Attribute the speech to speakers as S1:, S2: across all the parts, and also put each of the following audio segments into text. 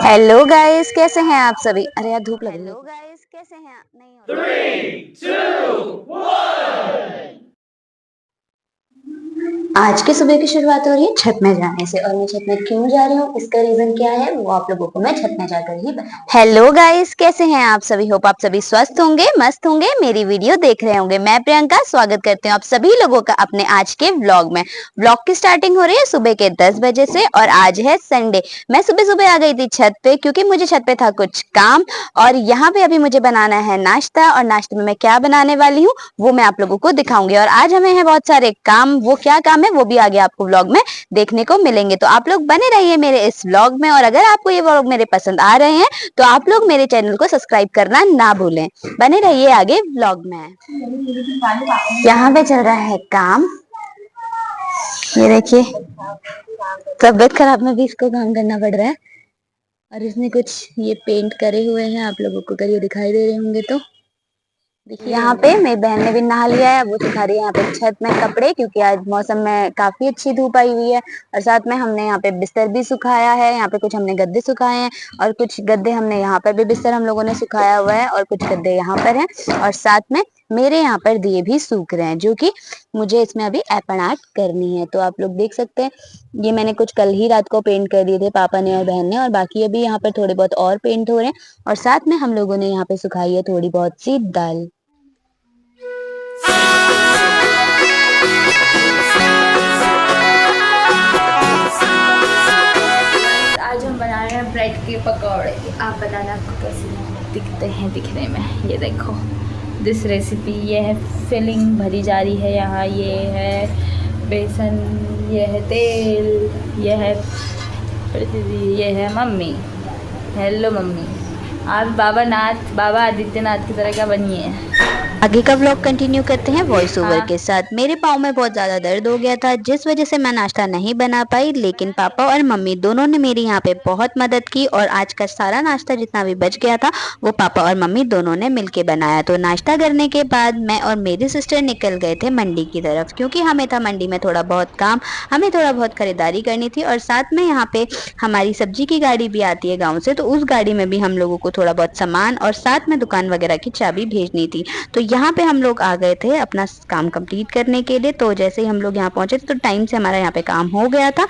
S1: Hello guys, कैसे हैं आप सभी। अरे यार धूप लग रही है। हेलो गाइस, कैसे हैं आप। नहीं हो रहा। 3, 2, 1। आज की सुबह की शुरुआत हो रही है छत में जाने से। और मैं छत में क्यों जा रही हूँ, इसका रीजन क्या है, वो आप लोगों को मैं छत में जाकर ही बताऊँ। हेलो गाइस, कैसे हैं आप सभी। होप आप सभी स्वस्थ होंगे, मस्त होंगे, मेरी वीडियो देख रहे होंगे। मैं प्रियंका स्वागत करती हूँ आप सभी लोगों का अपने आज के व्लॉग में। व्लॉग की स्टार्टिंग हो रही है सुबह के 10 बजे से और आज है संडे। मैं सुबह सुबह आ गई थी छत पे क्योंकि मुझे छत पे था कुछ काम। और यहाँ पे अभी मुझे बनाना है नाश्ता, और नाश्ते में मैं क्या बनाने वाली हूँ वो मैं आप लोगों को दिखाऊंगी। और आज हमें है बहुत सारे काम, वो क्या काम है वो भी आगे आपको व्लॉग में देखने को मिलेंगे। तो आप लोग बने रहिए मेरे इस व्लॉग में। और अगर आपको ये व्लॉग मेरे पसंद आ रहे हैं तो आप लोग मेरे चैनल को सब्सक्राइब करना ना भूलें। बने रहिए आगे व्लॉग में। यहाँ पे चल रहा है काम, ये देखिए। तबियत खराब में भी इसको काम करना पड़ रहा है। और इसने कुछ ये पेंट करे हुए हैं, आप लोगों को अगर ये दिखाई दे रहे होंगे तो देखिए। यहाँ पे मेरी बहन ने भी नहा लिया है, वो सुखा रही है यहाँ पे छत में कपड़े, क्योंकि आज मौसम में काफी अच्छी धूप आई हुई है। और साथ में हमने यहाँ पे बिस्तर भी सुखाया है, यहाँ पे कुछ हमने गद्दे सुखाए हैं और कुछ गद्दे हमने यहाँ पर भी बिस्तर हम लोगों ने सुखाया हुआ है और कुछ गद्दे यहाँ पर हैं। और साथ में मेरे यहाँ पर दिए भी सूख रहे हैं, जो कि मुझे इसमें अभी एपन आर्ट करनी है। तो आप लोग देख सकते हैं, ये मैंने कुछ कल ही रात को पेंट कर दिए थे पापा ने और बहन ने, और बाकी अभी यहाँ पर थोड़े बहुत और पेंट हो रहे हैं। और साथ में हम लोगों ने यहाँ पे सुखाई है थोड़ी बहुत सी दाल। आज हम बना रहे हैं ब्रेड के पकौड़े। आप बताना आपको कैसे दिखते हैं दिखने में। ये देखो दिस रेसिपी, ये है फिलिंग भरी जा रही है यहाँ। ये है बेसन, ये है तेल, ये है मम्मी। हेलो मम्मी, आप बाबा आदित्यनाथ की तरह क्या बनी है। आगे का व्लॉग कंटिन्यू करते हैं वॉइस ओवर के साथ। मेरे पाँव में बहुत ज़्यादा दर्द हो गया था, जिस वजह से मैं नाश्ता नहीं बना पाई, लेकिन पापा और मम्मी दोनों ने मेरी यहाँ पे बहुत मदद की। और आज का सारा नाश्ता जितना भी बच गया था वो पापा और मम्मी दोनों ने मिलके बनाया। तो नाश्ता करने के बाद मैं और मेरी सिस्टर निकल गए थे मंडी की तरफ, क्योंकि हमें था मंडी में थोड़ा बहुत काम, हमें थोड़ा बहुत खरीदारी करनी थी। और साथ में यहाँ पे हमारी सब्जी की गाड़ी भी आती है गाँव से, तो उस गाड़ी में भी हम लोगों को थोड़ा बहुत सामान और साथ में दुकान वगैरह की चाबी भेजनी थी। तो यहाँ पे हम लोग आ गए थे अपना काम कंप्लीट करने के लिए। तो जैसे ही हम लोग यहाँ पहुंचे तो टाइम से हमारा यहाँ पे काम हो गया था।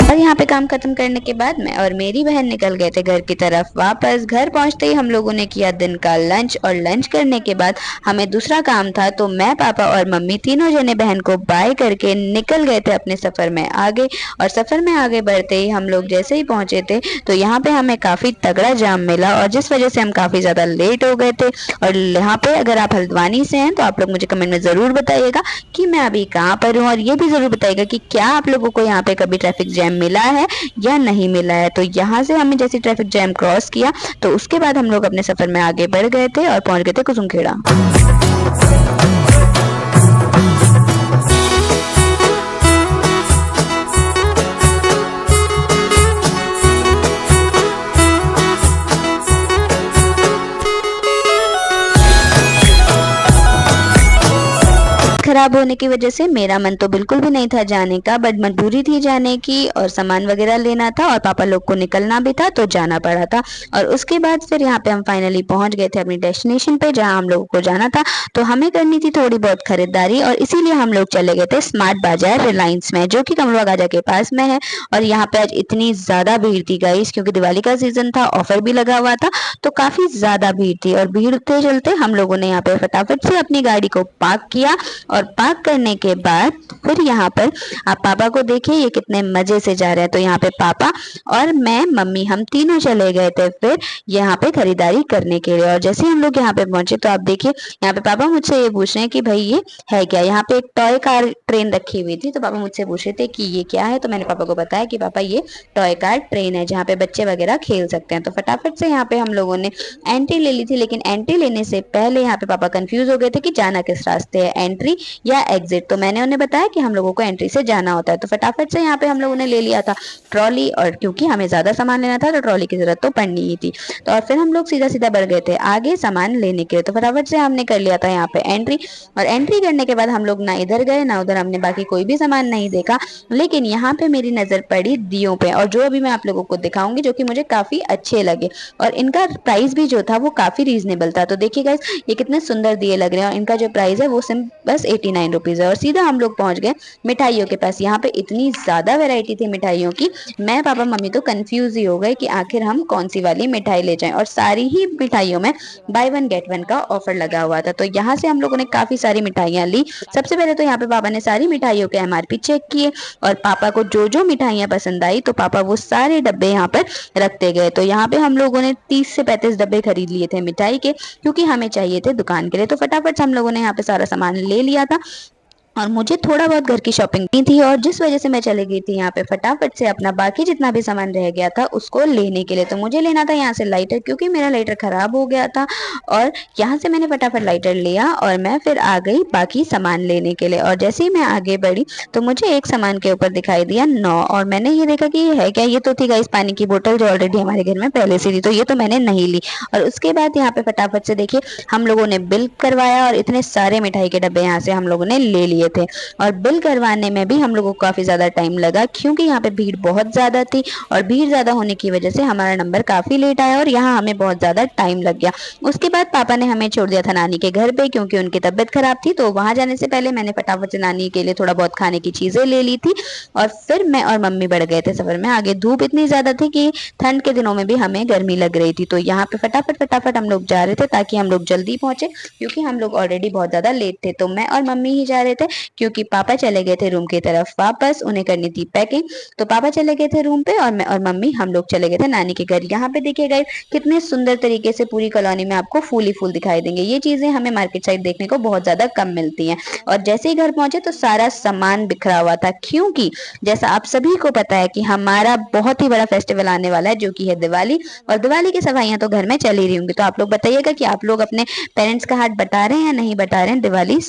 S1: और यहाँ पे काम खत्म करने के बाद मैं और मेरी बहन निकल गए थे घर की तरफ वापस। घर पहुंचते ही हम लोगों ने किया दिन का लंच, और लंच करने के बाद हमें दूसरा काम था। तो मैं, पापा और मम्मी तीनों जने बहन को बाय करके निकल गए थे अपने सफर में आगे। और सफर में आगे बढ़ते ही हम लोग जैसे ही पहुंचे थे तो यहाँ पे हमें काफी तगड़ा जाम मिला, और जिस वजह से हम काफी ज्यादा लेट हो गए थे। और यहाँ पे अगर आप हल्द्वानी से हैं तो आप लोग मुझे कमेंट में जरूर बताइएगा कि मैं अभी कहाँ पर हूँ, और ये भी जरूर बताइएगा कि क्या आप लोगों को यहाँ पे कभी ट्रैफिक जैम मिला है या नहीं मिला है। तो यहाँ से हमें जैसे ट्रैफिक जैम क्रॉस किया तो उसके बाद हम लोग अपने सफर में आगे बढ़ गए थे और पहुंच गए थे कुसुमखेड़ा। खराब होने की वजह से मेरा मन तो बिल्कुल भी नहीं था जाने का, बट मजबूरी थी जाने की, और सामान वगैरह लेना था और पापा लोग को निकलना भी था तो जाना पड़ा था। और उसके बाद फिर यहाँ पे हम फाइनली पहुंच गए थे अपनी डेस्टिनेशन पे जहाँ हम लोगों को जाना था। तो हमें करनी थी थोड़ी बहुत खरीदारी, और इसीलिए हम लोग चले गए थे स्मार्ट बाजार रिलायंस में, जो कि कमलवा गाजा के पास में है। और यहाँ पे आज इतनी ज्यादा भीड़ थी गाइस, क्योंकि दिवाली का सीजन था, ऑफर भी लगा हुआ था, तो काफी ज्यादा भीड़ थी। और भीड़ के चलते हम लोगों ने यहाँ पे फटाफट से अपनी गाड़ी को पार्क किया, और पार्क करने के बाद फिर यहाँ पर आप पापा को देखिए ये कितने मजे से जा रहे हैं। तो यहाँ पे पापा और मैं, मम्मी, हम तीनों चले गए थे फिर यहाँ पे खरीदारी करने के लिए। और जैसे ही हम लोग यहाँ पे पहुंचे तो आप देखिए यहाँ पे पापा मुझसे ये पूछ रहे हैं कि भाई ये है क्या। यहाँ पे एक टॉय कार ट्रेन रखी हुई थी, तो पापा मुझसे पूछ रहे थे कि ये क्या है। तो मैंने पापा को बताया कि पापा ये टॉय कार ट्रेन है जहाँ पे बच्चे वगैरह खेल सकते हैं। तो फटाफट से यहाँ पे हम लोगों ने एंट्री ले ली थी, लेकिन एंट्री लेने से पहले यहाँ पे पापा कंफ्यूज हो गए थे कि जाना किस रास्ते है, एंट्री या एग्जिट। तो मैंने उन्हें बताया कि हम लोगों को एंट्री से जाना होता है। तो फटाफट से यहाँ पे हम लोगों ने ले लिया था ट्रॉली, और क्योंकि हमें ज्यादा सामान लेना था तो ट्रॉली की जरूरत तो पड़नी ही थी। तो और फिर हम लोग सीधा सीधा बढ़ गए थे आगे सामान लेने के लिए। तो फटाफट से हमने कर लिया था यहाँ पे एंट्री, और एंट्री करने के बाद हम लोग ना इधर गए ना उधर, हमने बाकी कोई भी सामान नहीं देखा। लेकिन यहाँ पे मेरी नजर पड़ी दियों पे, और जो अभी मैं आप लोगों को दिखाऊंगी, जो कि मुझे काफी अच्छे लगे, और इनका प्राइस भी जो था वो काफी रीजनेबल था। तो देखिए गाइस, ये कितने सुंदर दिए लग रहे हैं, और इनका जो प्राइस है वो सिर्फ बस 89 रुपीज है। और सीधा हम लोग पहुंच गए मिठाइयों के पास। यहाँ पे इतनी ज्यादा वैरायटी थी मिठाइयों की, मैं पापा मम्मी तो कंफ्यूज ही हो गए कि आखिर हम कौन सी वाली मिठाई ले जाएं। और सारी ही मिठाइयों में बाय वन गेट वन का ऑफर लगा हुआ था। तो यहाँ से हम लोगों ने काफी सारी मिठाइयाँ ली। सबसे पहले तो यहाँ पे पापा ने सारी मिठाइयों के एमआरपी चेक किए, और पापा को जो जो मिठाइयाँ पसंद आई तो पापा वो सारे डब्बे यहाँ पर रखते गए। तो यहाँ पे हम लोगों ने 30 से 35 डब्बे खरीद लिए थे मिठाई के, क्योंकि हमें चाहिए थे दुकान के लिए। तो फटाफट से हम लोगों ने यहाँ पे सारा सामान ले लिया था, और मुझे थोड़ा बहुत घर की शॉपिंग की थी, और जिस वजह से मैं चली गई थी यहाँ पे फटाफट से अपना बाकी जितना भी सामान रह गया था उसको लेने के लिए। तो मुझे लेना था यहाँ से लाइटर, क्योंकि मेरा लाइटर खराब हो गया था। और यहाँ से मैंने फटाफट लाइटर लिया, और मैं फिर आ गई बाकी सामान लेने के लिए। और जैसे ही मैं आगे बढ़ी तो मुझे एक सामान के ऊपर दिखाई दिया 9, और मैंने ये देखा कि ये है क्या। ये तो थी गाइस पानी की बोतल, जो ऑलरेडी हमारे घर में पहले से थी, तो ये तो मैंने नहीं ली। और उसके बाद यहाँ पे फटाफट से देखिए हम लोगों ने बिल करवाया, और इतने सारे मिठाई के डब्बे यहाँ से हम लोगों ने ले लिए थे। और बिल करवाने में भी हम लोगों को काफी ज्यादा टाइम लगा, क्योंकि यहाँ पे भीड़ बहुत ज्यादा थी, और भीड़ ज्यादा होने की वजह से हमारा नंबर काफी लेट आया, और यहाँ हमें बहुत ज्यादा टाइम लग गया। उसके बाद पापा ने हमें छोड़ दिया था नानी के घर पे, क्योंकि उनकी तबीयत खराब थी। तो वहां जाने से पहले मैंने फटाफट से नानी के लिए थोड़ा बहुत खाने की चीजें ले ली थी, और फिर मैं और मम्मी बढ़ गए थे सफर में आगे। धूप इतनी ज्यादा थी कि ठंड के दिनों में भी हमें गर्मी लग रही थी। तो यहाँ पे फटाफट फटाफट हम लोग जा रहे थे, ताकि हम लोग जल्दी पहुंचे, क्योंकि हम लोग ऑलरेडी बहुत ज्यादा लेट थे। तो मैं और मम्मी ही जा रहे थे, क्योंकि पापा चले गए थे रूम की तरफ वापस, उन्हें करनी थी पैकिंग। तो पापा चले गए थे रूम पे, और मैं और मम्मी हम लोग चले गए थे नानी के घर। यहाँ पे देखिए गाइस, कितने सुंदर तरीके से पूरी कॉलोनी में आपको फूल ही फूल दिखाई देंगे। ये चीजें हमें मार्केट साइड देखने को बहुत ज्यादा कम मिलती हैं। और जैसे ही घर पहुंचे तो सारा सामान बिखरा हुआ था, क्योंकि जैसा आप सभी को पता है कि हमारा बहुत ही बड़ा फेस्टिवल आने वाला है, जो कि है दिवाली। और दिवाली की सफाइयां तो घर में चल ही रही होंगी। तो आप लोग बताइएगा कि आप लोग अपने पेरेंट्स का हाथ बटा रहे हैं या नहीं बटा रहे हैं दिवाली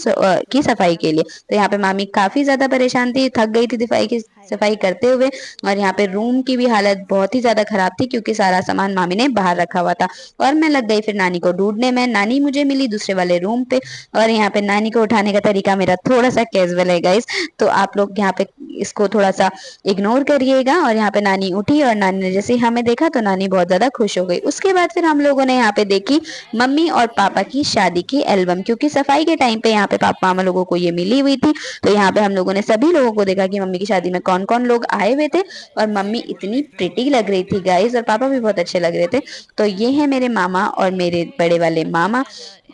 S1: की सफाई के लिए। तो यहाँ पे मामी काफी ज्यादा परेशान थी, थक गई थी सफाई करते हुए। और यहाँ पे रूम की भी हालत बहुत ही ज्यादा खराब थी, क्योंकि सारा सामान मामी ने बाहर रखा हुआ था। और मैं लग गई फिर नानी को ढूंढने में। नानी मुझे मिली दूसरे वाले रूम पे, और यहाँ पे नानी को उठाने का तरीका मेरा थोड़ा सा कैजुअल है गाइस, तो आप लोग यहाँ पे इसको थोड़ा सा इग्नोर करिएगा। और यहाँ पे नानी उठी, और नानी ने जैसे हमें देखा तो नानी बहुत ज्यादा खुश हो गई। उसके बाद फिर हम लोगों ने यहाँ पे देखी मम्मी और पापा की शादी की एल्बम, क्योंकि सफाई के टाइम पे यहाँ पे पापा मामा लोगों को ये मिली हुई थी। तो यहाँ पे हम लोगों ने सभी लोगों को देखा कि मम्मी की शादी में कौन कौन लोग आए हुए थे, और मम्मी इतनी प्रिटी लग रही थी गाइस, और पापा भी बहुत अच्छे लग रहे थे। तो ये है मेरे मामा और मेरे बड़े वाले मामा।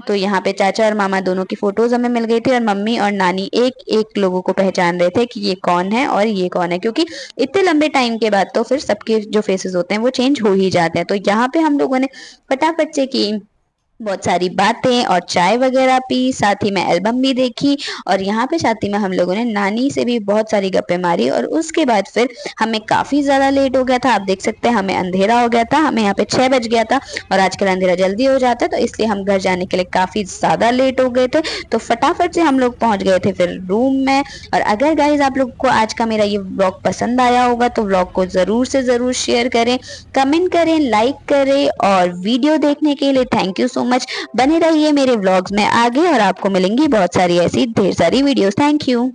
S1: तो यहाँ पे चाचा और मामा दोनों की फोटोज हमें मिल गई थी, और मम्मी और नानी एक एक लोगों को पहचान रहे थे कि ये कौन है और ये कौन है, क्योंकि इतने लंबे टाइम के बाद तो फिर सबके जो फेसेस होते हैं वो चेंज हो ही जाते हैं। तो यहाँ पे हम लोगों ने फटाफट से की बहुत सारी बातें, और चाय वगैरह पी, साथ ही में एल्बम भी देखी। और यहाँ पे साथ ही में हम लोगों ने नानी से भी बहुत सारी गप्पे मारी। और उसके बाद फिर हमें काफी ज्यादा लेट हो गया था, आप देख सकते हैं हमें अंधेरा हो गया था, हमें यहाँ पे 6 बज गया था, और आजकल अंधेरा जल्दी हो जाता है, तो इसलिए हम घर जाने के लिए काफी ज्यादा लेट हो गए थे। तो फटाफट से हम लोग पहुंच गए थे फिर रूम में। और अगर गाइज आप लोग को आज का मेरा ये व्लॉग पसंद आया होगा तो व्लॉग को जरूर से जरूर शेयर करें, कमेंट करें, लाइक करें, और वीडियो देखने के लिए थैंक यू सो मच। बने रहिए मेरे व्लॉग्स में आगे, और आपको मिलेंगी बहुत सारी ऐसी ढेर सारी वीडियोस। Thank you.